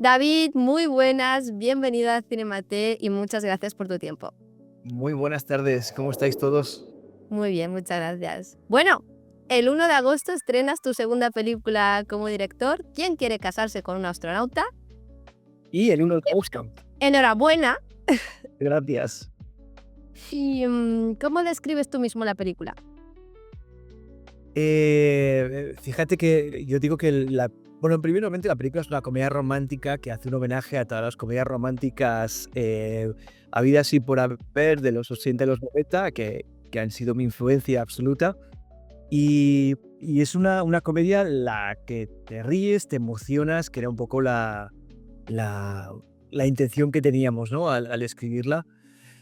David, muy buenas, bienvenido a Cinemate y muchas gracias por tu tiempo. Muy buenas tardes, ¿cómo estáis todos? Muy bien, muchas gracias. Bueno, el 1 de agosto estrenas tu segunda película como director, ¿Quién quiere casarse con un astronauta? Y el 1 de agosto. Enhorabuena. Gracias. ¿Y cómo describes tú mismo la película? Fíjate que yo digo que bueno, primeramente la película es una comedia romántica que hace un homenaje a todas las comedias románticas habidas y por haber de los 80 y los 90, que han sido mi influencia absoluta. Y es una comedia en la que te ríes, te emocionas, que era un poco la intención que teníamos, ¿no? Al escribirla.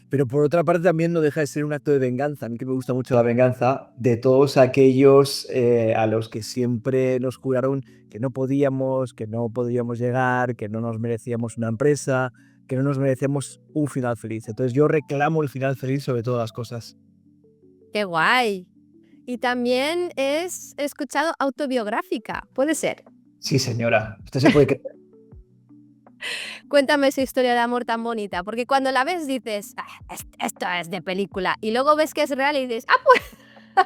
Pero por otra parte también no deja de ser un acto de venganza. A mí que me gusta mucho la venganza de todos aquellos a los que siempre nos juraron que no podíamos llegar, que no nos merecíamos una empresa, que no nos merecíamos un final feliz. Entonces yo reclamo el final feliz sobre todas las cosas. ¡Qué guay! Y también he escuchado autobiográfica, ¿puede ser? Sí, señora. Usted se puede creer. Cuéntame esa historia de amor tan bonita, porque cuando la ves dices, esto es de película, y luego ves que es real y dices,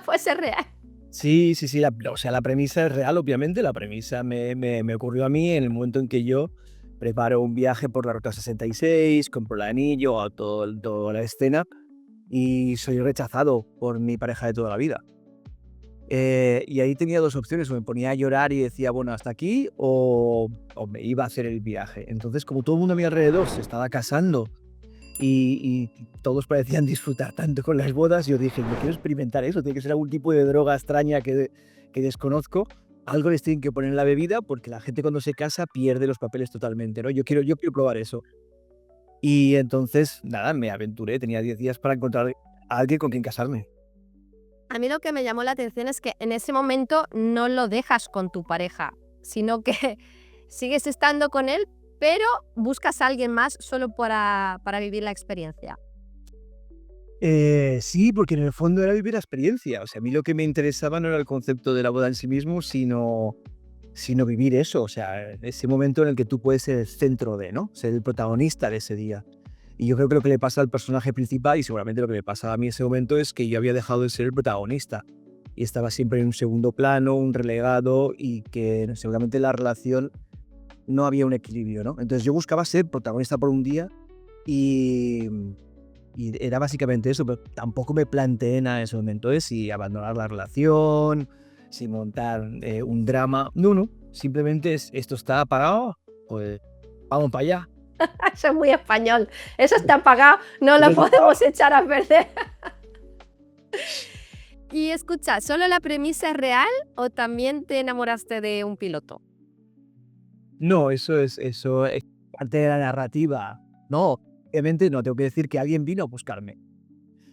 pues es real. Sí, la premisa es real, obviamente. La premisa me ocurrió a mí en el momento en que yo preparo un viaje por la Ruta 66, compro el anillo, hago toda la escena y soy rechazado por mi pareja de toda la vida. Y ahí tenía dos opciones: o me ponía a llorar y decía, bueno, hasta aquí, o me iba a hacer el viaje. Entonces, como todo el mundo a mi alrededor se estaba casando y todos parecían disfrutar tanto con las bodas, yo dije, yo quiero experimentar eso, tiene que ser algún tipo de droga extraña que desconozco. Algo les tienen que poner en la bebida porque la gente cuando se casa pierde los papeles totalmente, ¿no? Yo quiero probar eso. Y entonces, nada, me aventuré, tenía 10 días para encontrar a alguien con quien casarme. A mí lo que me llamó la atención es que en ese momento no lo dejas con tu pareja, sino que sigues estando con él, pero buscas a alguien más solo para vivir la experiencia. Sí, porque en el fondo era vivir la experiencia. O sea, a mí lo que me interesaba no era el concepto de la boda en sí mismo, sino vivir eso. O sea, ese momento en el que tú puedes ser el centro de, ¿no? Ser el protagonista de ese día. Y yo creo que lo que le pasa al personaje principal, y seguramente lo que me pasaba a mí en ese momento, es que yo había dejado de ser el protagonista. Y estaba siempre en un segundo plano, un relegado, y que seguramente la relación no había un equilibrio, ¿no? Entonces yo buscaba ser protagonista por un día y, y era básicamente eso, pero tampoco me planteé nada en ese momento, de si abandonar la relación, si montar un drama. No, simplemente esto está apagado, pues vamos para allá. Eso es muy español. Eso está apagado, no Eso lo está podemos echar a perder. Y escucha, ¿solo la premisa es real o también te enamoraste de un piloto? No, eso es parte de la narrativa. No, obviamente no, tengo que decir que alguien vino a buscarme.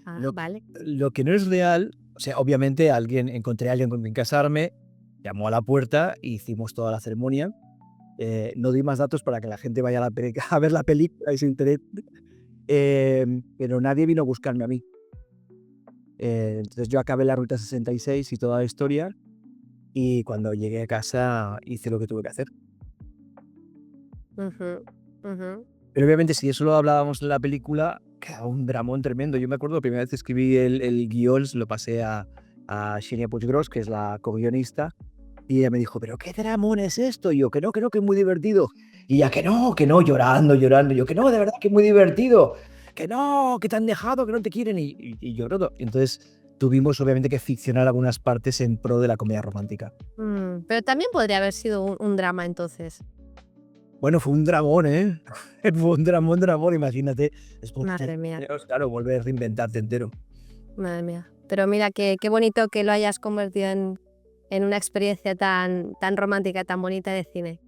Ah, Lo, vale. lo que no es real, o sea, obviamente encontré a alguien con quien casarme, llamó a la puerta e hicimos toda la ceremonia. No di más datos para que la gente vaya a, a ver la película y se entere, pero nadie vino a buscarme a mí. Entonces yo acabé la Ruta 66 y toda la historia, y cuando llegué a casa hice lo que tuve que hacer. Ujú, ujú. Pero obviamente si eso lo hablábamos en la película, quedaba un dramón tremendo. Yo me acuerdo la primera vez que escribí el guión, se lo pasé a Xenia Puiggròs, que es la co-guionista, y ella me dijo, ¿pero qué dramón es esto? Y yo, que es muy divertido. Y ella, que no, llorando. Yo, que no, de verdad que es muy divertido. Que no, que te han dejado, que no te quieren. Y llorando. Entonces tuvimos obviamente que ficcionar algunas partes en pro de la comedia romántica. Pero también podría haber sido un drama entonces. Bueno, fue un dramón, ¿eh? Fue un dramón, imagínate. Después de Madre mía, años, claro, volver a reinventarte entero. madre mía. Pero mira, qué bonito que lo hayas convertido en una experiencia tan romántica, tan bonita de cine.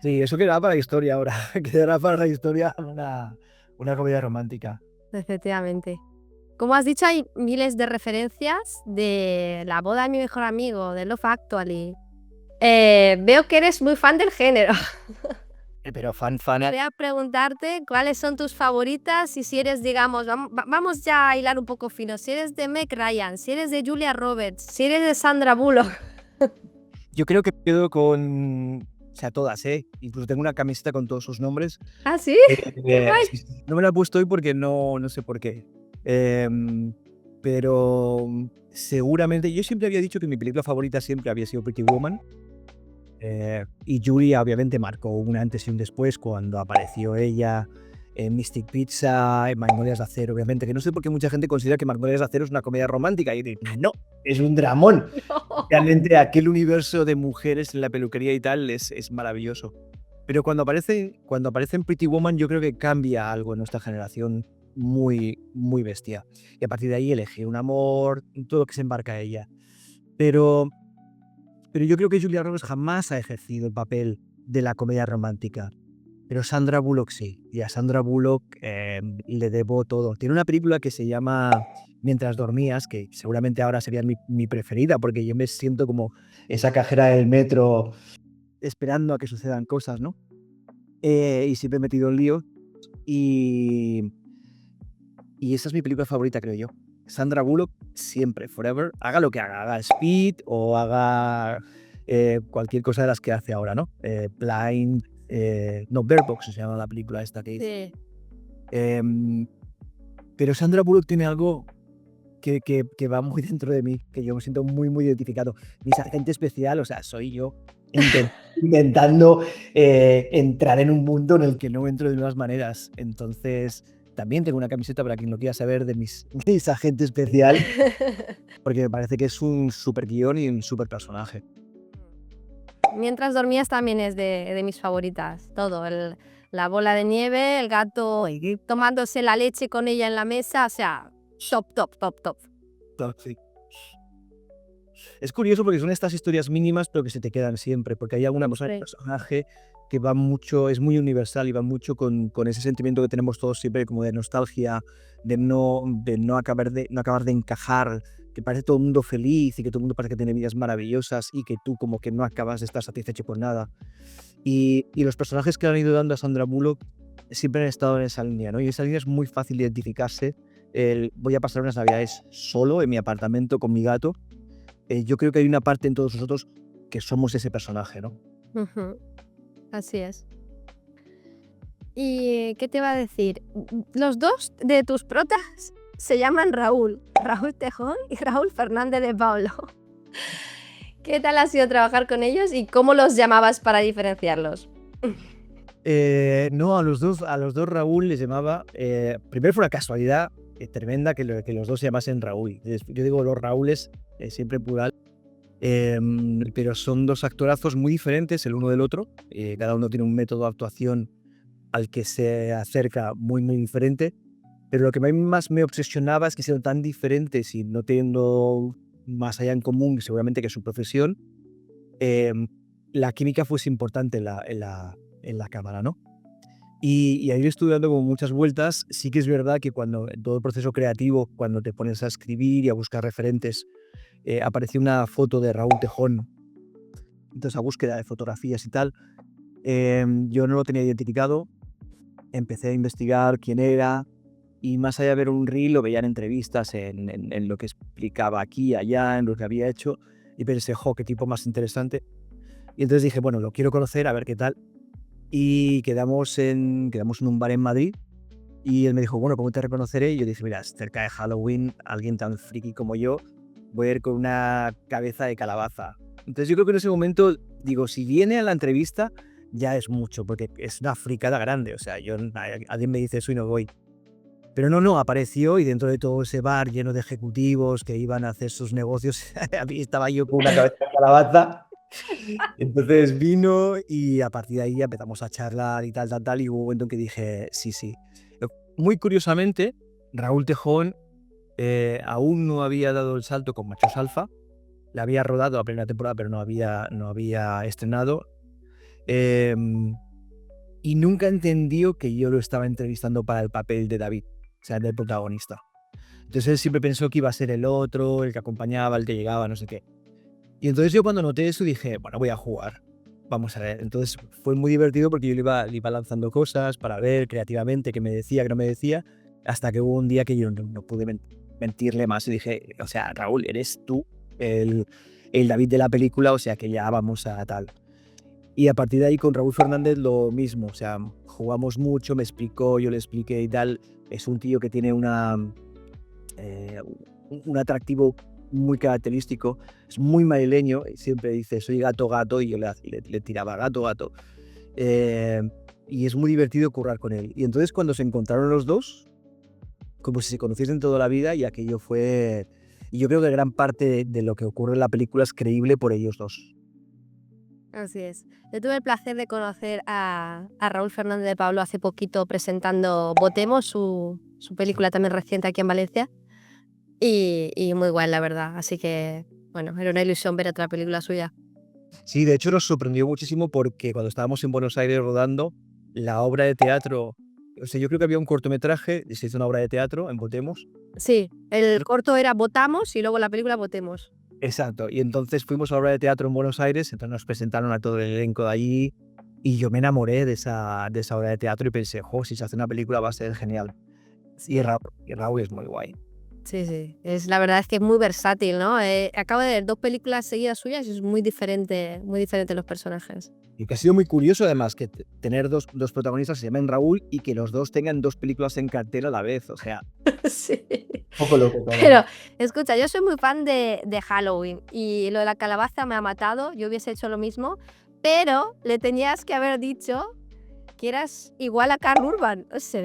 Sí, eso quedará para la historia ahora. Quedará para la historia una comedia romántica. Efectivamente. Como has dicho, hay miles de referencias de La boda de mi mejor amigo, de Love Actually. Veo que eres muy fan del género. Pero fan. Voy a preguntarte cuáles son tus favoritas y si eres, digamos, vamos ya a hilar un poco fino, si eres de Meg Ryan, si eres de Julia Roberts, si eres de Sandra Bullock. Yo creo que quedo con sea, todas, ¿eh? Incluso tengo una camiseta con todos sus nombres. ¿Ah, sí? Ay. Sí, sí. No me la he puesto hoy porque no sé por qué. Pero seguramente, yo siempre había dicho que mi película favorita siempre había sido Pretty Woman. Y Julia obviamente marcó un antes y un después cuando apareció ella en Mystic Pizza, en Magnolias de Acero, obviamente, que no sé por qué mucha gente considera que Magnolias de Acero es una comedia romántica. Y digo, no, es un dramón. No. Realmente aquel universo de mujeres en la peluquería y tal es maravilloso. Pero cuando aparece en Pretty Woman, yo creo que cambia algo en nuestra generación muy, muy bestia. Y a partir de ahí elegir un amor, todo lo que se embarca ella. Pero yo creo que Julia Roberts jamás ha ejercido el papel de la comedia romántica. Pero Sandra Bullock sí. Y a Sandra Bullock le debo todo. Tiene una película que se llama Mientras dormías, que seguramente ahora sería mi preferida, porque yo me siento como esa cajera del metro esperando a que sucedan cosas, ¿no? Y siempre he metido en lío. Y esa es mi película favorita, creo yo. Sandra Bullock siempre, forever, haga lo que haga Speed o haga cualquier cosa de las que hace ahora, ¿no? Blind, no, Bird Box se llama la película esta que hizo. Sí. Pero Sandra Bullock tiene algo que va muy dentro de mí, que yo me siento muy, muy identificado. Mi agente especial, o sea, soy yo intentando entrar en un mundo en el que no entro de nuevas maneras. Entonces, también tengo una camiseta para quien lo quiera saber de mis agente especial, porque me parece que es un super guión y un super personaje. Mientras dormías también es de mis favoritas. Todo, la bola de nieve, el gato tomándose la leche con ella en la mesa, o sea, top, top, top, top. Sí. Es curioso porque son estas historias mínimas, pero que se te quedan siempre, porque hay alguna cosa del personaje que va mucho, es muy universal y va mucho con ese sentimiento que tenemos todos siempre, como de nostalgia, de no acabar de encajar, que parece todo el mundo feliz y que todo el mundo parece que tiene vidas maravillosas y que tú como que no acabas de estar satisfecho por nada. Y los personajes que le han ido dando a Sandra Bullock siempre han estado en esa línea, ¿no? Y esa línea es muy fácil de identificarse. Voy a pasar unas navidades solo en mi apartamento con mi gato. Yo creo que hay una parte en todos nosotros que somos ese personaje, ¿no? Así es. ¿Y qué te iba a decir? Los dos de tus protas se llaman Raúl Tejón y Raúl Fernández de Paulo. ¿Qué tal ha sido trabajar con ellos y cómo los llamabas para diferenciarlos? No, a los dos Raúl les llamaba. Primero fue una casualidad tremenda que los dos se llamasen Raúl. Yo digo los Raúles, siempre en plural. Pero son dos actorazos muy diferentes el uno del otro. Cada uno tiene un método de actuación al que se acerca muy, muy diferente. Pero lo que más me obsesionaba es que siendo tan diferentes y no teniendo más allá en común, seguramente, que su profesión, la química fuese importante en la cámara, ¿no? Y ahí estuve dando como muchas vueltas. Sí que es verdad que cuando en todo el proceso creativo, cuando te pones a escribir y a buscar referentes, apareció una foto de Raúl Tejón. Entonces, a búsqueda de fotografías y tal, yo no lo tenía identificado. Empecé a investigar quién era y más allá de ver un reel, lo veía en entrevistas, en lo que explicaba aquí, allá, en lo que había hecho, y pensé, jo, qué tipo más interesante. Y entonces dije, bueno, lo quiero conocer, a ver qué tal. Y quedamos en un bar en Madrid y él me dijo, bueno, ¿cómo te reconoceré? Y yo dije, mira, cerca de Halloween, alguien tan friki como yo, voy a ir con una cabeza de calabaza. Entonces yo creo que en ese momento, digo, si viene a la entrevista, ya es mucho, porque es una fricada grande. O sea, alguien me dice eso y no voy. Pero no, apareció y dentro de todo ese bar lleno de ejecutivos que iban a hacer sus negocios, a mí estaba yo con una cabeza de calabaza. Entonces vino y a partir de ahí empezamos a charlar y tal, y hubo un momento en que dije, sí. Muy curiosamente, Raúl Tejón aún no había dado el salto con Machos Alfa, la había rodado la primera temporada, pero no había estrenado, y nunca entendió que yo lo estaba entrevistando para el papel de David, o sea, del protagonista. Entonces él siempre pensó que iba a ser el otro, el que acompañaba, el que llegaba, no sé qué. Y entonces yo cuando noté eso dije, bueno, voy a jugar, vamos a ver. Entonces fue muy divertido porque yo le iba lanzando cosas para ver creativamente qué me decía, qué no me decía, hasta que hubo un día que yo no pude mentirle más y dije, o sea, Raúl, eres tú el David de la película, o sea que ya vamos a tal. Y a partir de ahí con Raúl Fernández lo mismo, o sea, jugamos mucho, me explicó, yo le expliqué y tal. Es un tío que tiene eh, un atractivo muy característico, es muy madrileño, y siempre dice soy gato gato y yo le tiraba gato gato. Eh, y es muy divertido currar con él. Y entonces cuando se encontraron los dos, como si se conociesen toda la vida, y aquello fue... Y yo creo que gran parte de lo que ocurre en la película es creíble por ellos dos. Así es. Yo tuve el placer de conocer a Raúl Fernández de Pablo hace poquito presentando Votemos, su película también reciente aquí en Valencia. Y muy guay, la verdad. Así que, bueno, era una ilusión ver otra película suya. Sí, de hecho nos sorprendió muchísimo porque cuando estábamos en Buenos Aires rodando, la obra de teatro, o sea, yo creo que había un cortometraje y se hizo una obra de teatro en Votemos. Sí, el corto era Votamos y luego la película Votemos. Exacto, y entonces fuimos a la obra de teatro en Buenos Aires, entonces nos presentaron a todo el elenco de allí y yo me enamoré de esa obra de teatro y pensé, jo, si se hace una película va a ser genial. Y Raúl es muy guay. Sí. La verdad es que es muy versátil, ¿no? Acabo de ver 2 películas seguidas suyas y es muy diferente los personajes. Y que ha sido muy curioso además que tener dos protagonistas que se llamen Raúl y que los dos tengan 2 películas en cartera a la vez, o sea, Sí. un poco loco todo. Pero, escucha, yo soy muy fan de Halloween y lo de la calabaza me ha matado, yo hubiese hecho lo mismo, pero le tenías que haber dicho que eras igual a Karl Urban. O sea,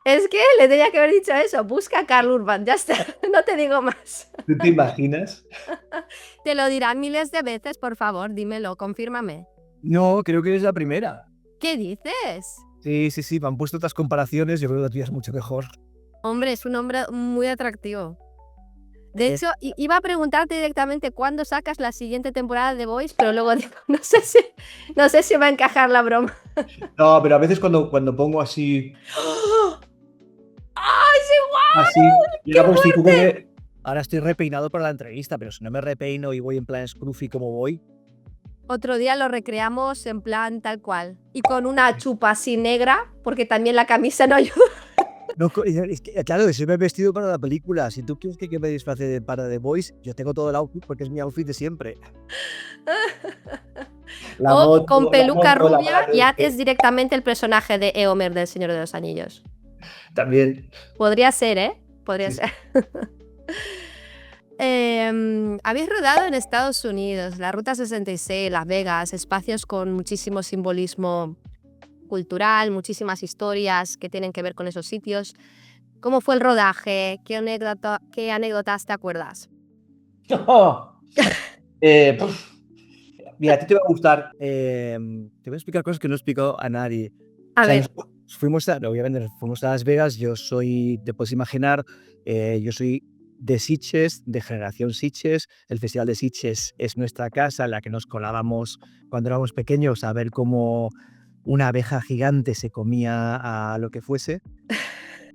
es que le tenía que haber dicho eso, busca a Karl Urban, ya está, no te digo más. ¿Tú te imaginas? Te lo dirán miles de veces, por favor, dímelo, confírmame. No, creo que eres la primera. ¿Qué dices? Sí, me han puesto otras comparaciones, yo creo que la tuya es mucho mejor. Hombre, es un hombre muy atractivo. De hecho, iba a preguntarte directamente cuándo sacas la siguiente temporada de The Voice, pero luego digo, no sé si va a encajar la broma. No, pero a veces cuando pongo así, ¡Ay, es igual! así, ¡Qué llega por si tú fuerte! ahora estoy repeinado para la entrevista, pero si no me repeino y voy en plan Scruffy como voy, Otro día lo recreamos en plan tal cual. Y con una chupa así negra, porque también la camisa no ayuda. no, es que, claro, eso me he vestido para la película. Si tú quieres que me disfrace para The Voice, yo tengo todo el outfit porque es mi outfit de siempre. La O moto, con peluca la moto, la rubia mala y leche. haces directamente el personaje de Eomer del Señor de los Anillos. También. Podría ser, ¿eh? Podría Sí. ser. Habéis rodado en Estados Unidos, la Ruta 66, Las Vegas, espacios con muchísimo simbolismo cultural, muchísimas historias que tienen que ver con esos sitios. ¿Cómo fue el rodaje? ¿Qué anécdotas te acuerdas? Mira, a ti te va a gustar. Te voy a explicar cosas que no he explicado a nadie. A O sea, ver, obviamente fuimos a Las Vegas, te puedes imaginar, yo soy de Sitges, de generación Sitges. El Festival de Sitges es nuestra casa en la que nos colábamos cuando éramos pequeños a ver cómo una abeja gigante se comía a lo que fuese.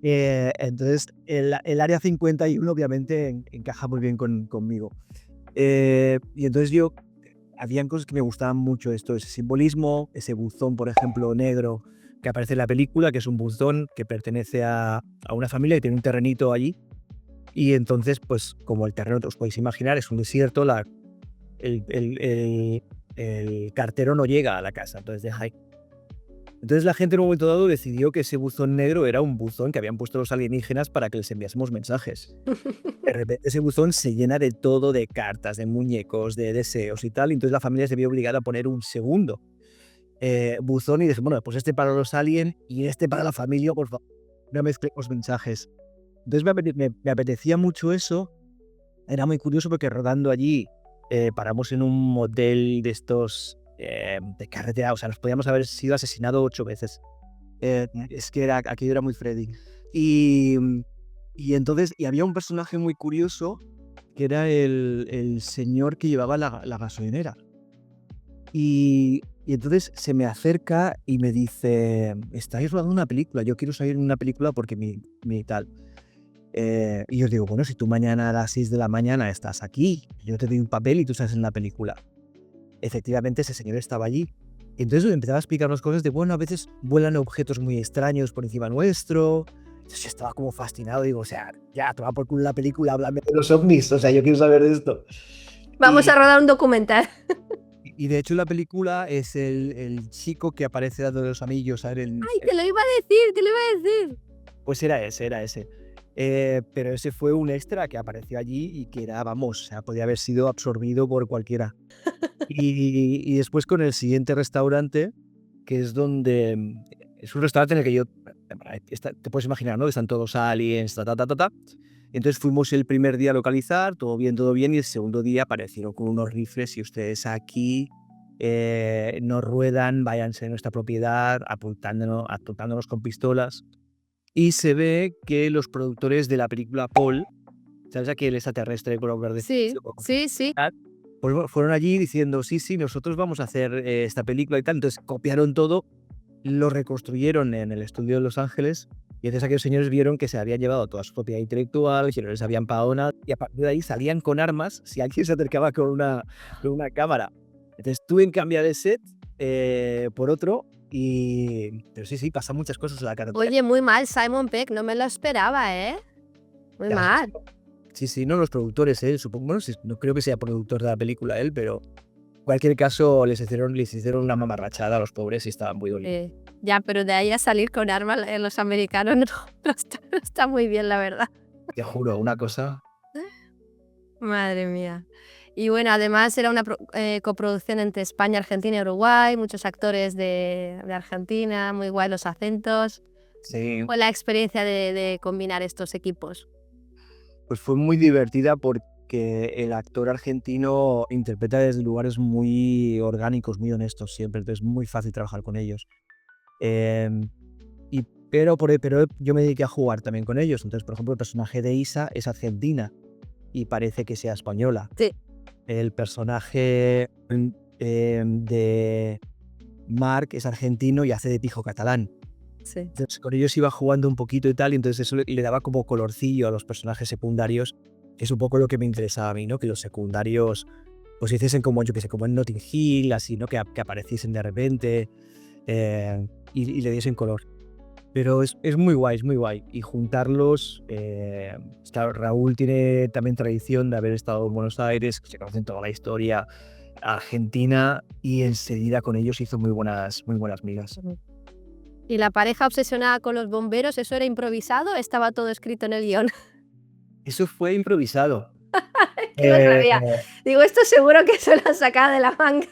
Entonces, el área 51 obviamente encaja muy bien conmigo. Y entonces habían cosas que me gustaban mucho, ese simbolismo, ese buzón, por ejemplo, negro que aparece en la película, que es un buzón que pertenece a una familia que tiene un terrenito allí. Y entonces, pues como el terreno, os podéis imaginar, es un desierto, el cartero no llega a la casa, entonces deja ahí. Entonces la gente en un momento dado decidió que ese buzón negro era un buzón que habían puesto los alienígenas para que les enviásemos mensajes. De repente ese buzón se llena de todo, de cartas, de muñecos, de deseos y tal, y entonces la familia se vio obligada a poner un segundo buzón y dije, bueno, pues este para los aliens y este para la familia, por favor, no mezclemos mensajes. Entonces me apetecía mucho eso, era muy curioso porque rodando allí paramos en un motel de estos de carretera, o sea, nos podíamos haber sido asesinados 8 veces. Es que aquello era muy Freddy. Y entonces había un personaje muy curioso que era el señor que llevaba la gasolinera. Y entonces se me acerca y me dice, estáis rodando una película, yo quiero salir en una película porque mi tal. Y yo digo, bueno, si tú mañana a las 6 de la mañana estás aquí, yo te doy un papel y tú sales en la película. Efectivamente, ese señor estaba allí. Y entonces empezaba a explicarnos cosas de, bueno, a veces vuelan objetos muy extraños por encima nuestro. Entonces yo estaba como fascinado, digo, o sea, ya, toma por culo la película, háblame de los ovnis, o sea, yo quiero saber de esto. vamos a rodar un documental. Y de hecho la película es el chico que aparece dando los anillos a él. ¡Ay, te lo iba a decir! ¡Te lo iba a decir! Pues era ese, era ese. Pero ese fue un extra que apareció allí y que era, vamos, o sea, podía haber sido absorbido por cualquiera. Y después con el siguiente restaurante, que es donde es un restaurante en el que yo, te puedes imaginar, ¿no? Están todos aliens, ta, ta, ta, ta, ta. Entonces fuimos el primer día a localizar, todo bien, y el segundo día aparecieron con unos rifles y ustedes aquí nos ruedan, váyanse de nuestra propiedad, apuntándonos con pistolas. Y se ve que los productores de la película Paul, ¿sabes? Aquí el extraterrestre de color verde, Sí, sí, sí. pues bueno, fueron allí diciendo, sí, sí, nosotros vamos a hacer esta película y tal. Entonces copiaron todo, lo reconstruyeron en el estudio de Los Ángeles y entonces aquellos señores vieron que se habían llevado toda su propiedad intelectual, que no les habían pagado nada y a partir de ahí salían con armas si alguien se acercaba con una cámara. Entonces tuve que cambiar de set por otro pero sí, pasan muchas cosas en la carretera. Oye, muy mal, Simon Pegg, no me lo esperaba, ¿eh? Muy Ya, mal. Sí, no los productores, supongo, bueno, no creo que sea productor de la película él, pero en cualquier caso les hicieron una mamarrachada a los pobres y estaban muy dolidos. Ya, pero de ahí a salir con armas los americanos no está muy bien, la verdad. Te juro, una cosa. Madre mía. Y bueno, además era una coproducción entre España, Argentina y Uruguay, muchos actores de Argentina, muy guay los acentos. Sí. Fue la experiencia de combinar estos equipos. Pues fue muy divertida porque el actor argentino interpreta desde lugares muy orgánicos, muy honestos siempre, entonces es muy fácil trabajar con ellos. Pero yo me dediqué a jugar también con ellos, entonces por ejemplo el personaje de Isa es argentina y parece que sea española. Sí. El personaje de Mark es argentino y hace de pijo catalán. Sí. Entonces con ellos iba jugando un poquito y tal, y entonces eso le daba como colorcillo a los personajes secundarios, que es un poco lo que me interesaba a mí, ¿no? Que los secundarios pues hiciesen como, yo que sé, como en Notting Hill, así, ¿no? Que apareciesen de repente y le diesen color. Pero es muy guay. Y juntarlos, claro, Raúl tiene también tradición de haber estado en Buenos Aires, se conocen toda la historia argentina y enseguida con ellos hizo muy buenas migas. ¿Y la pareja obsesionada con los bomberos, eso era improvisado o estaba todo escrito en el guión? Eso fue improvisado. Que lo sabía. Digo, esto seguro que se lo han sacado de la manga.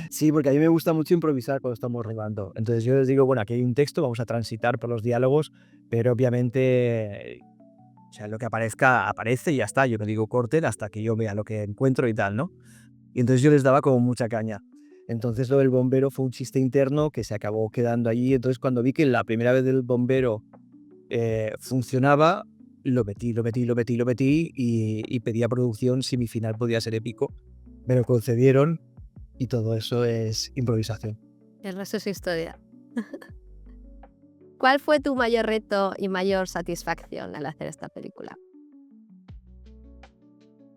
Sí, porque a mí me gusta mucho improvisar cuando estamos rodando. Entonces yo les digo, bueno, aquí hay un texto, vamos a transitar por los diálogos, pero obviamente, o sea, lo que aparezca, aparece y ya está. Yo no digo corten hasta que yo vea lo que encuentro y tal, ¿no? Y entonces yo les daba como mucha caña. Entonces lo del bombero fue un chiste interno que se acabó quedando allí. Entonces cuando vi que la primera vez del bombero funcionaba, lo metí y pedí a producción si mi final podía ser épico. Me lo concedieron y todo eso es improvisación. El resto es historia. ¿Cuál fue tu mayor reto y mayor satisfacción al hacer esta película?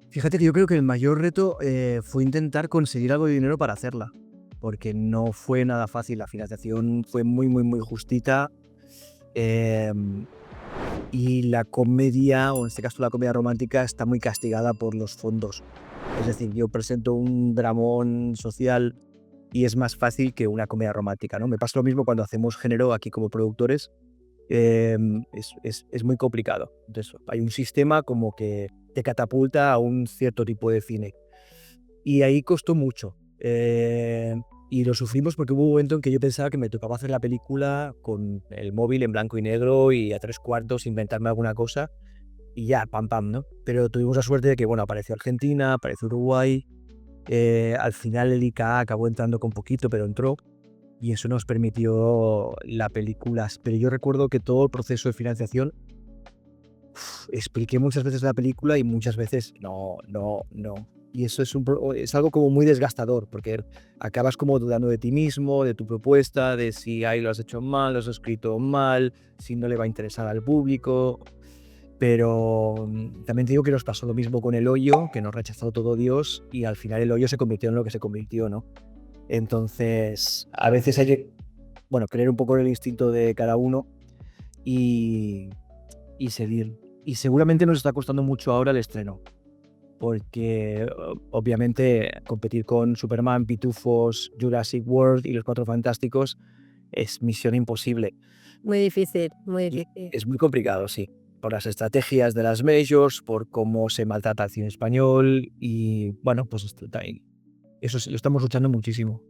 Fíjate que yo creo que el mayor reto fue intentar conseguir algo de dinero para hacerla, porque no fue nada fácil. La financiación fue muy justita y la comedia, o en este caso la comedia romántica, está muy castigada por los fondos. Es decir, yo presento un dramón social y es más fácil que una comedia romántica, ¿no? Me pasa lo mismo cuando hacemos género aquí como productores. Es muy complicado. Entonces, hay un sistema como que te catapulta a un cierto tipo de cine. Y ahí costó mucho. Y lo sufrimos porque hubo un momento en que yo pensaba que me tocaba hacer la película con el móvil en blanco y negro y a 3/4 inventarme alguna cosa y ya, pam, ¿no? Pero tuvimos la suerte de que, bueno, apareció Argentina, apareció Uruguay. Al final el ICA acabó entrando con poquito, pero entró. Y eso nos permitió la película. Pero yo recuerdo que todo el proceso de financiación expliqué muchas veces la película y muchas veces no. Y eso es algo como muy desgastador, porque acabas como dudando de ti mismo, de tu propuesta, de si ahí lo has hecho mal, lo has escrito mal, si no le va a interesar al público. Pero también te digo que nos pasó lo mismo con El Hoyo, que nos rechazó todo Dios y al final El Hoyo se convirtió en lo que se convirtió, ¿no? Entonces, a veces hay que, creer un poco en el instinto de cada uno y seguir. Y seguramente nos está costando mucho ahora el estreno. porque obviamente competir con Superman, Pitufos, Jurassic World y Los Cuatro Fantásticos es misión imposible. Muy difícil, muy Y difícil. es muy complicado, sí, por las estrategias de las majors, por cómo se maltrata el cine español y bueno, pues también eso lo estamos luchando muchísimo.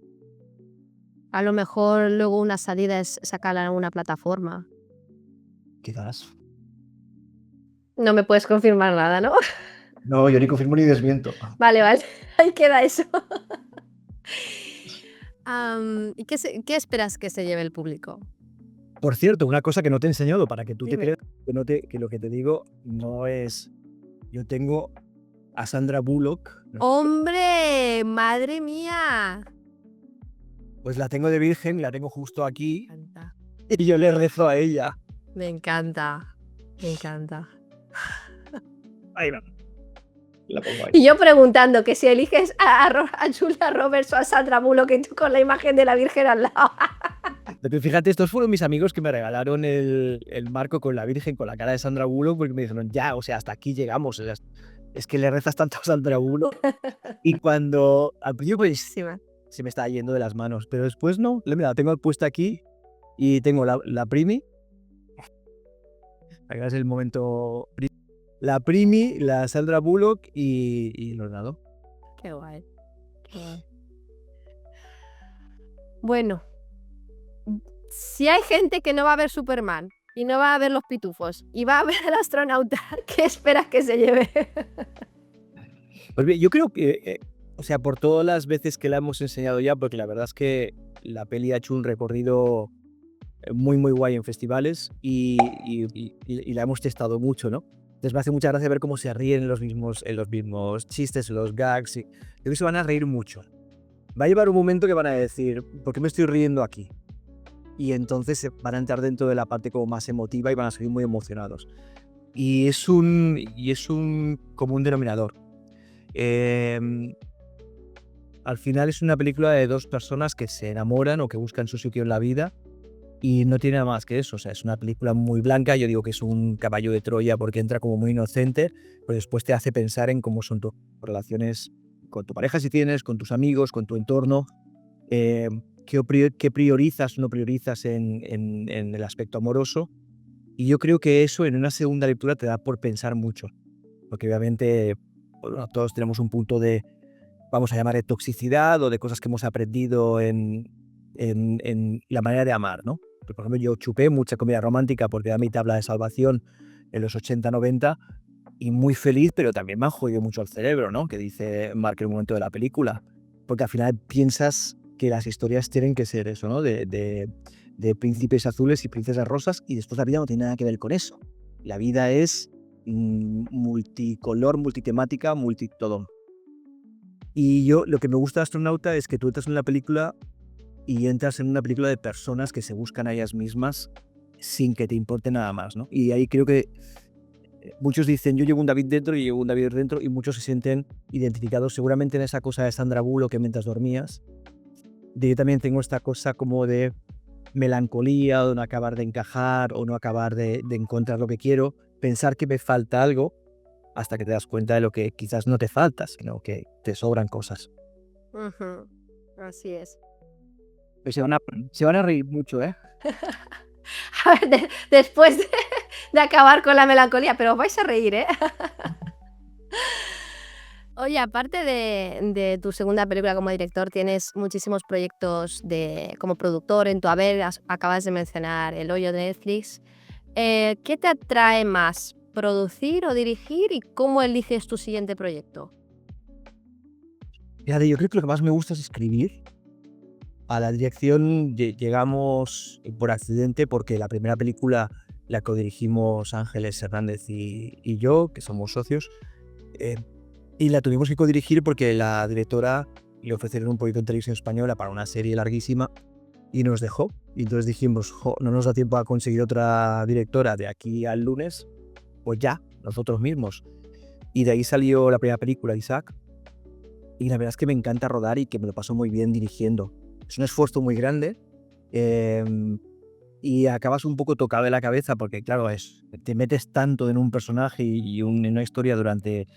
A lo mejor luego una salida es sacarla en alguna plataforma. Quizás. No me puedes confirmar nada, ¿no? No, yo ni confirmo ni desmiento. Vale, vale, ahí queda eso. ¿Y qué esperas que se lleve el público? Por cierto, una cosa que no te he enseñado para que tú te Dime. creas que lo que te digo no es. Yo tengo a Sandra Bullock, ¿no? ¡Hombre! ¡Madre mía! Pues la tengo de virgen, la tengo justo aquí Me encanta. y yo le rezo a ella. Me encanta. Me encanta. Ahí va. La pongo ahí. Y yo preguntando que si eliges a Julia Roberts o a Sandra Bullock y tú con la imagen de la Virgen al lado. Pero fíjate, estos fueron mis amigos que me regalaron el marco con la virgen, con la cara de Sandra Bullock, porque me dijeron, ya, o sea, hasta aquí llegamos. O sea, es que le rezas tanto a Sandra Bullock. Y cuando al principio pues, Buenísima. se me estaba yendo de las manos, pero después no, mira, la tengo puesta aquí y tengo la Primi. Acá es el momento. La Primi, la Sandra Bullock y el ordenador. Qué guay. Qué guay. Bueno, si hay gente que no va a ver Superman y no va a ver los pitufos y va a ver al astronauta, ¿qué esperas que se lleve? Pues bien, yo creo que, o sea, por todas las veces que la hemos enseñado ya, porque la verdad es que la peli ha hecho un recorrido muy, muy guay en festivales y la hemos testado mucho, ¿no? Entonces me hace mucha gracia ver cómo se ríen en los mismos chistes, en los gags. Creo que se van a reír mucho. Va a llevar un momento que van a decir, ¿por qué me estoy riendo aquí? Y entonces se van a entrar dentro de la parte como más emotiva y van a salir muy emocionados. Y es un común denominador. Al final es una película de dos personas que se enamoran o que buscan su sitio en la vida y no tiene nada más que eso. O sea, es una película muy blanca. Yo digo que es un caballo de Troya porque entra como muy inocente, pero después te hace pensar en cómo son tus relaciones con tu pareja si tienes, con tus amigos, con tu entorno. ¿Qué priorizas o no priorizas en el aspecto amoroso? Y yo creo que eso en una segunda lectura te da por pensar mucho, porque obviamente bueno, todos tenemos un punto de, vamos a llamar, de toxicidad o de cosas que hemos aprendido en la manera de amar, ¿no? Pues, por ejemplo, yo chupé mucha comida romántica porque era mi tabla de salvación en los 80-90 y muy feliz, pero también me han jodido mucho el cerebro, ¿no? Que dice Mark en un momento de la película, porque al final piensas que las historias tienen que ser eso, ¿no? De príncipes azules y princesas rosas y después la vida no tiene nada que ver con eso. La vida es multicolor, multitemática, multitodón. Y yo lo que me gusta de Astronauta es que tú entras en la película y entras en una película de personas que se buscan a ellas mismas sin que te importe nada más, ¿no? Y ahí creo que muchos dicen, yo llevo un David dentro y llevo un David dentro y muchos se sienten identificados seguramente en esa cosa de Sandra Bullock que mientras dormías. Yo también tengo esta cosa como de melancolía, o de no acabar de encajar o no acabar de encontrar lo que quiero, pensar que me falta algo hasta que te das cuenta de lo que quizás no te falta, sino que te sobran cosas. Ujú. Así es. Pues se van a reír mucho, ¿eh? A ver, después de acabar con la melancolía, pero os vais a reír, ¿eh? Oye, aparte de tu segunda película como director, tienes muchísimos proyectos como productor en tu haber. Acabas de mencionar El Hoyo de Netflix. ¿Qué te atrae más, producir o dirigir y cómo eliges tu siguiente proyecto? Fíjate, yo creo que lo que más me gusta es escribir. A la dirección llegamos por accidente porque la primera película la codirigimos Ángeles Hernández y yo, que somos socios, y la tuvimos que codirigir porque la directora le ofrecieron un proyecto en televisión española para una serie larguísima y nos dejó. Y entonces dijimos, no nos da tiempo a conseguir otra directora de aquí al lunes, pues ya, nosotros mismos. Y de ahí salió la primera película, Isaac. Y la verdad es que me encanta rodar y que me lo paso muy bien dirigiendo. Es un esfuerzo muy grande y acabas un poco tocado de la cabeza porque, claro, te metes tanto en un personaje y en una historia durante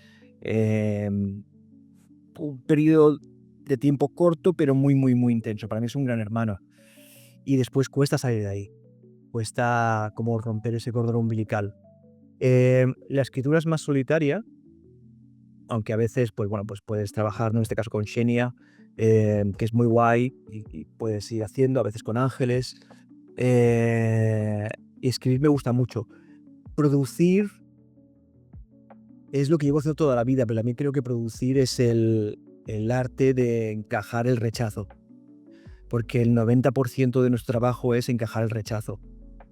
Un periodo de tiempo corto, pero muy, muy, muy intenso. Para mí es un gran hermano. Y después cuesta salir de ahí. Cuesta como romper ese cordón umbilical. La escritura es más solitaria, aunque a veces, pues bueno, pues puedes trabajar, ¿no? En este caso con Xenia, que es muy guay, y puedes ir haciendo, a veces con Ángeles. Y escribir me gusta mucho. Producir es lo que llevo haciendo toda la vida, pero también creo que producir es el arte de encajar el rechazo. Porque el 90% de nuestro trabajo es encajar el rechazo.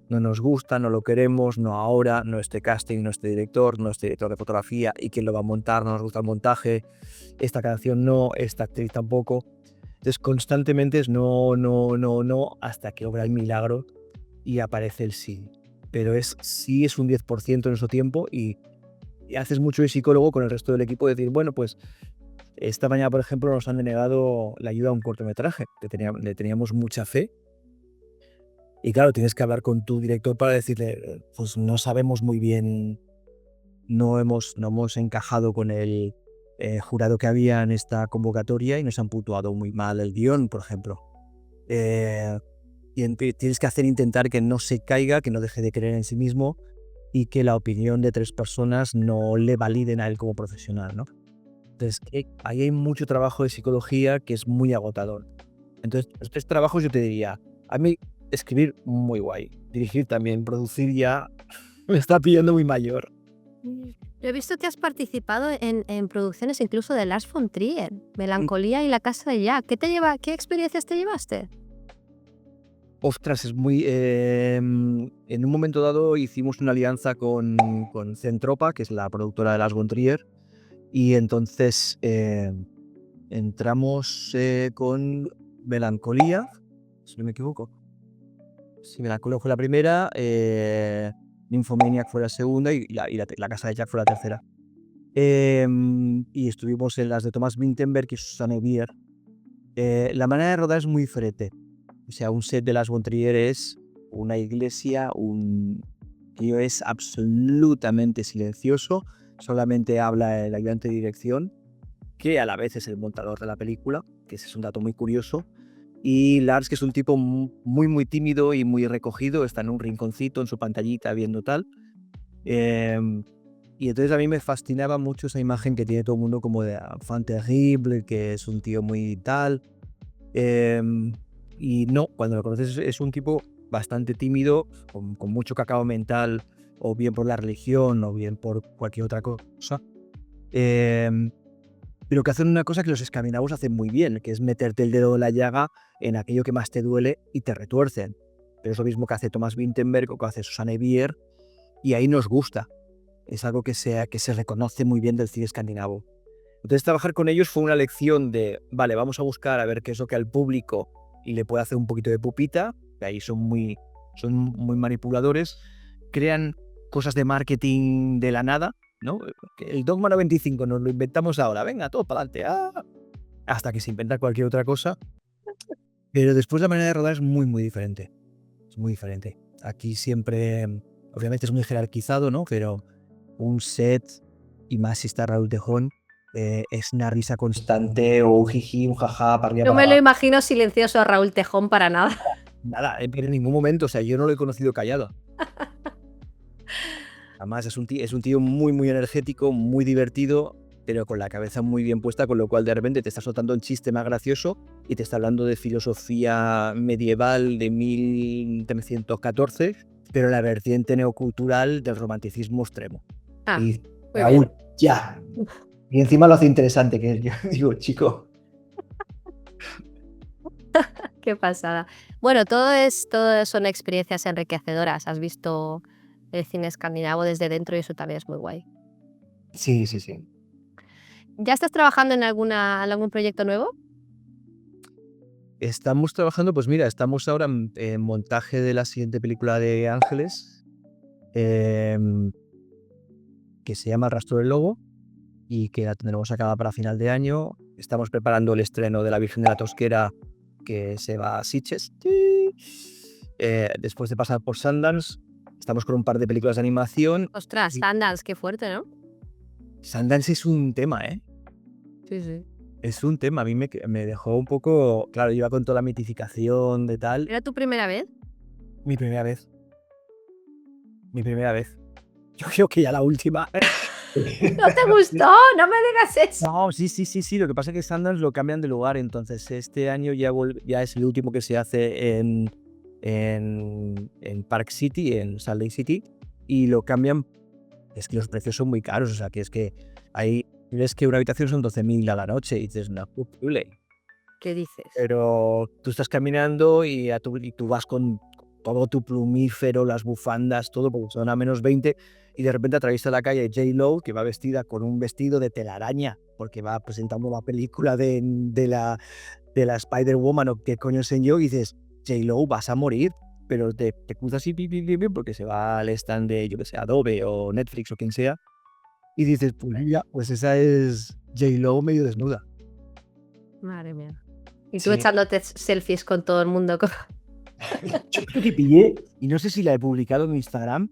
No nos gusta, no lo queremos, no ahora, no este casting, no este director, no este director de fotografía y quién lo va a montar, no nos gusta el montaje, esta canción no, esta actriz tampoco. Entonces constantemente es no, no, no, no, hasta que obra el milagro y aparece el sí. Pero sí es un 10% en nuestro tiempo y haces mucho de psicólogo con el resto del equipo, decir, bueno, pues esta mañana, por ejemplo, nos han denegado la ayuda a un cortometraje, le teníamos mucha fe. Y claro, tienes que hablar con tu director para decirle, pues no sabemos muy bien, no hemos encajado con el jurado que había en esta convocatoria y nos han puntuado muy mal el guión, por ejemplo. Tienes que intentar que no se caiga, que no deje de creer en sí mismo y que la opinión de 3 personas no le validen a él como profesional, ¿no? Entonces, ahí hay mucho trabajo de psicología que es muy agotador. Entonces, los 3 trabajos yo te diría, a mí escribir muy guay, dirigir también, producir ya me está pillando muy mayor. Yo he visto que has participado en producciones incluso de Lars von Trier, Melancolía y La casa de Jack. ¿Qué experiencias te llevaste? Ostras, es muy... en un momento dado hicimos una alianza con Zentropa, que es la productora de Lars von Trier, y entonces entramos con Melancolía, si no me equivoco. Sí, Melancolía fue la primera, Nymphomaniac fue la segunda y la casa de Jack fue la tercera. Y estuvimos en las de Thomas Vinterberg y Susanne Bier. La manera de rodar es muy diferente. O sea, un set de Lars von Trier es una iglesia, un tío es absolutamente silencioso, solamente habla el ayudante de dirección, que a la vez es el montador de la película, que ese es un dato muy curioso. Y Lars, que es un tipo muy, muy tímido y muy recogido, está en un rinconcito, en su pantallita, viendo tal. Y entonces a mí me fascinaba mucho esa imagen que tiene todo el mundo como de fan terrible, que es un tío muy tal. Y no, cuando lo conoces es un tipo bastante tímido, con mucho cacao mental, o bien por la religión, o bien por cualquier otra cosa. Pero que hacen una cosa que los escandinavos hacen muy bien, que es meterte el dedo en la llaga en aquello que más te duele y te retuercen. Pero es lo mismo que hace Thomas Vinterberg o que hace Susanne Bier, y ahí nos gusta. Es algo que se reconoce muy bien del cine escandinavo. Entonces trabajar con ellos fue una lección de, vale, vamos a buscar a ver qué es lo que al público y le puede hacer un poquito de pupita, que ahí son muy manipuladores, crean cosas de marketing de la nada, ¿no? El Dogma 95 nos lo inventamos ahora, venga, todo para adelante, hasta que se inventa cualquier otra cosa. Pero después la manera de rodar es muy, muy diferente. Es muy diferente. Aquí siempre, obviamente es muy jerarquizado, ¿no? Pero un set, y más si está Raúl Tejón, es una risa constante o un jiji, un jaja, para arriba, No para me lo abajo. imagino silencioso a Raúl Tejón para nada. Nada, en ningún momento, o sea, yo no lo he conocido callado. Además, es un tío muy, muy energético, muy divertido, pero con la cabeza muy bien puesta, con lo cual de repente te está soltando un chiste más gracioso y te está hablando de filosofía medieval de 1314, pero la vertiente neocultural del romanticismo extremo. Y Raúl, ya. Y encima lo hace interesante, que yo digo, chico. Qué pasada. Bueno, todo son experiencias enriquecedoras. Has visto el cine escandinavo desde dentro y eso también es muy guay. Sí, sí, sí. ¿Ya estás trabajando en algún proyecto nuevo? Estamos trabajando, pues mira, estamos ahora en montaje de la siguiente película de Ángeles, que se llama El rastro del lobo, y que la tendremos acabada para final de año. Estamos preparando el estreno de La Virgen de la Tosquera, que se va a Sitges. Después de pasar por Sundance, estamos con un par de películas de animación. Ostras, Sundance, qué fuerte, ¿no? Sundance es un tema, ¿eh? Sí, sí. Es un tema. A mí me dejó un poco... Claro, iba con toda la mitificación de tal. ¿Era tu primera vez? Mi primera vez. Mi primera vez. Yo creo que ya la última. ¿No te gustó? No me digas eso. No, sí. Lo que pasa es que Sundance lo cambian de lugar. Entonces, este año ya es el último que se hace en Park City, en Salt Lake City. Y lo cambian. Es que los precios son muy caros. O sea, que es que hay... Es que una habitación son 12.000 a la noche. Y dices, no, posible. ¿Qué dices? Pero tú estás caminando y tú vas con todo tu plumífero, las bufandas, todo, porque son a -20, y de repente atraviesa la calle J-Lo, que va vestida con un vestido de telaraña, porque va presentando la película de la Spider-Woman o qué coño sé yo, y dices, J-Lo, vas a morir, pero te cruzas así, porque se va al stand de, yo que sé, Adobe o Netflix o quien sea, y dices, pues esa es J-Lo medio desnuda. Madre mía. Y tú Sí. echándote selfies con todo el mundo. Yo creo que pillé, y no sé si la he publicado en Instagram,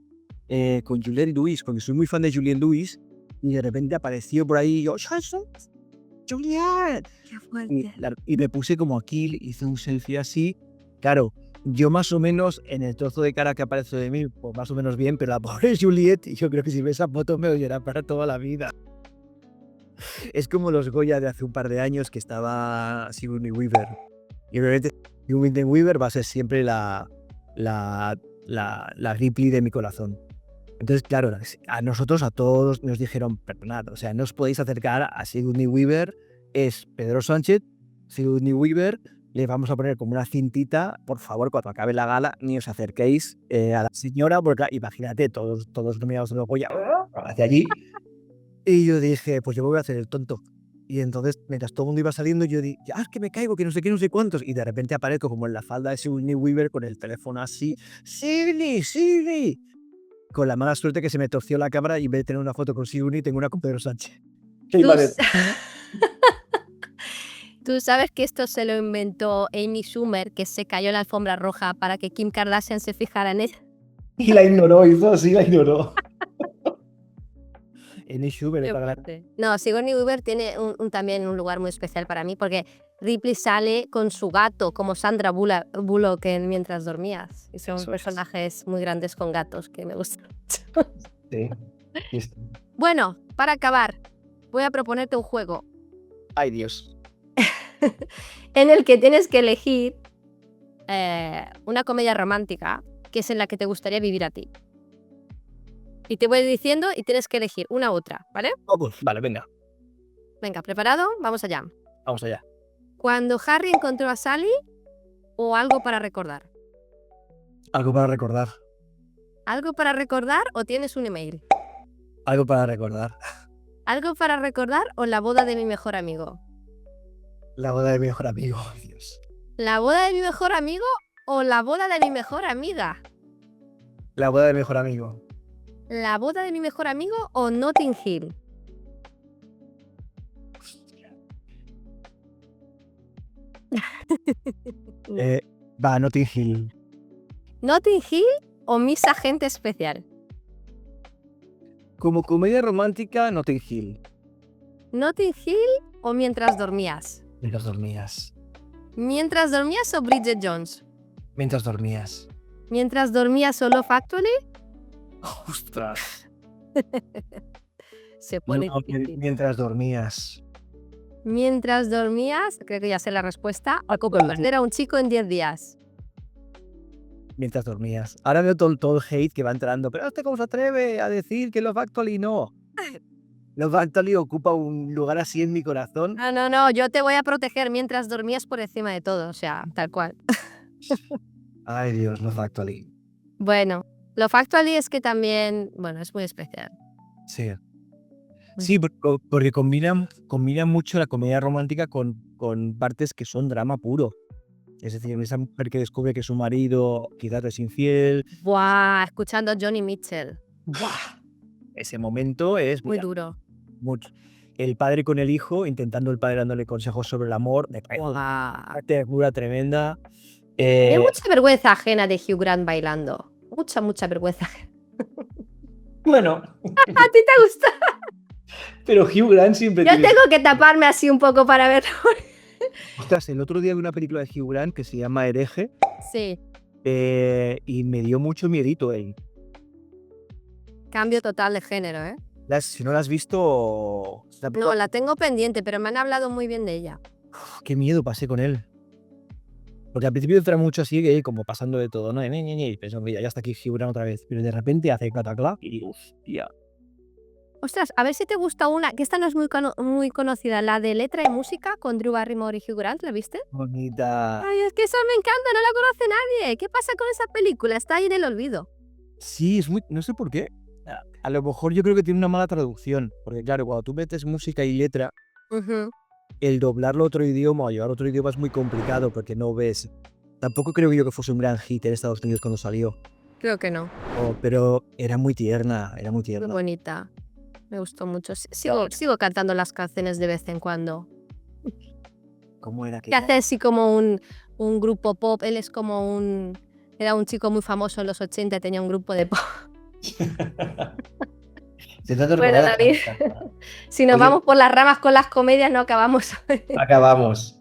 con Juliette Lewis, porque soy muy fan de Juliette Lewis, y de repente apareció por ahí, y yo, Juliette. Qué fuerte. Y me puse como aquí, hice un selfie así. Claro, yo más o menos, en el trozo de cara que aparece de mí, pues más o menos bien, pero la pobre Juliette, yo creo que si ves esa foto me odiará para toda la vida. Es como los Goya de hace un par de años que estaba Sigourney Weaver. Y obviamente Sigourney Weaver va a ser siempre la Ripley de mi corazón. Entonces, claro, a nosotros, a todos, nos dijeron, perdonad, o sea, no os podéis acercar a Sigourney Weaver, es Pedro Sánchez, Sigourney Weaver, le vamos a poner como una cintita, por favor, cuando acabe la gala, ni os acerquéis a la señora, porque imagínate, todos nominados de los Goya hacia allí. Y yo dije, pues yo me voy a hacer el tonto. Y entonces, mientras todo el mundo iba saliendo, yo dije, es que me caigo, que no sé qué, no sé cuántos. Y de repente aparezco como en la falda de Sigourney Weaver con el teléfono así, Sigourney. Con la mala suerte que se me torció la cámara y en vez de tener una foto con Sigourney, tengo una con Pedro Sánchez. Tú sabes que esto se lo inventó Amy Schumer, que se cayó en la alfombra roja para que Kim Kardashian se fijara en ella. Y la ignoró, hizo así, la ignoró. Amy Schumer Qué está fuerte. No, Sigourney Weaver tiene también un lugar muy especial para mí, porque Ripley sale con su gato, como Sandra Bullock en Mientras dormías. Y son Eso es. personajes muy grandes con gatos que me gustan mucho. Sí. Bueno, para acabar, voy a proponerte un juego Ay, Dios. en el que tienes que elegir una comedia romántica que es en la que te gustaría vivir a ti. Y te voy diciendo y tienes que elegir una u otra, ¿vale? Vale, venga, Venga, ¿preparado? Vamos allá. vamos allá. Cuando Harry encontró a Sally o algo para recordar. Algo para recordar. ¿Algo para recordar o tienes un email? Algo para recordar. ¿Algo para recordar o la boda de mi mejor amigo? La boda de mi mejor amigo, Dios. ¿La boda de mi mejor amigo o la boda de mi mejor amiga? La boda de mi mejor amigo. ¿La boda de mi mejor amigo o Notting Hill? Notting Hill. ¿Notting Hill o Miss Agente Especial? Como comedia romántica, Notting Hill. ¿Notting Hill o Mientras dormías? Mientras dormías. ¿Mientras dormías o Bridget Jones? Mientras dormías. ¿Mientras dormías o Love Actually? Ostras. Se pone No, difícil. mientras dormías. Mientras dormías, creo que ya sé la respuesta, a convertir a un chico en 10 días. Mientras dormías. Ahora veo todo el hate que va entrando. Pero ¿cómo se atreve a decir que Love Actually no? Love Actually ocupa un lugar así en mi corazón. No, yo te voy a proteger mientras dormías por encima de todo, o sea, tal cual. Ay, Dios, Love Actually. Bueno, Love Actually es que también, bueno, es muy especial. Sí. Sí, porque combina mucho la comedia romántica con partes que son drama puro. Es decir, esa mujer que descubre que su marido quizás es infiel. Buah, escuchando a Johnny Mitchell. ¡Buah! Ese momento es Muy duro. mucho. El padre con el hijo, intentando el padre dándole consejos sobre el amor. Una ternura tremenda. Hay mucha vergüenza ajena de Hugh Grant bailando. Mucha vergüenza ajena. Bueno. ¿A ti te gusta? Pero Hugh Grant siempre Yo tiene... tengo que taparme así un poco para verlo. Ostras, el otro día vi una película de Hugh Grant que se llama Hereje Sí, y me dio mucho miedito ahí. cambio total de género, ¿eh? Si no la has visto... No, la tengo pendiente, pero me han hablado muy bien de ella. Qué miedo pasé con él. Porque al principio entra mucho así, como pasando de todo, ¿no? Y pensando, mira, ya está aquí Hugh Grant otra vez. Pero de repente hace cataclá y digo, hostia. Ostras, a ver si te gusta una, que esta no es muy conocida, la de letra y música con Drew Barrymore y Hugh Grant, ¿la viste? Bonita. Ay, es que esa me encanta, no la conoce nadie. ¿Qué pasa con esa película? Está ahí en el olvido. Sí, es muy... No sé por qué. A lo mejor yo creo que tiene una mala traducción. Porque claro, cuando tú metes música y letra, Ujú. el doblarlo a otro idioma o llevar a otro idioma es muy complicado porque no ves... Tampoco creo yo que fuese un gran hit en Estados Unidos cuando salió. Creo que no. Pero era muy tierna, era muy Muy tierna. bonita. Me gustó mucho. Sigo cantando las canciones de vez en cuando. ¿Cómo era Que hace así como un grupo pop. Él es como era un chico muy famoso en los 80 y tenía un grupo de pop. Se trata de Bueno, recordar David, si nos Oye. vamos por las ramas con las comedias, no acabamos. Acabamos.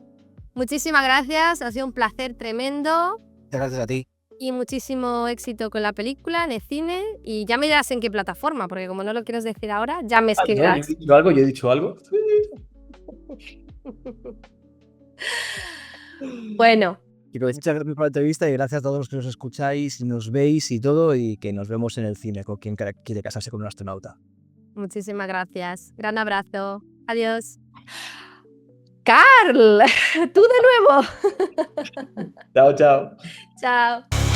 Muchísimas gracias, ha sido un placer tremendo Muchas gracias a ti. y muchísimo éxito con la película en el cine. Y ya me dirás en qué plataforma, porque como no lo quieres decir ahora, ya me escribirás. ¿Yo he dicho algo? Bueno, Muchas gracias por la entrevista y gracias a todos los que nos escucháis, nos veis y todo, y que nos vemos en el cine con quien quiere casarse con un astronauta. muchísimas gracias. Gran abrazo. Adiós. Carl, tú de nuevo. Chao, chao. Chao.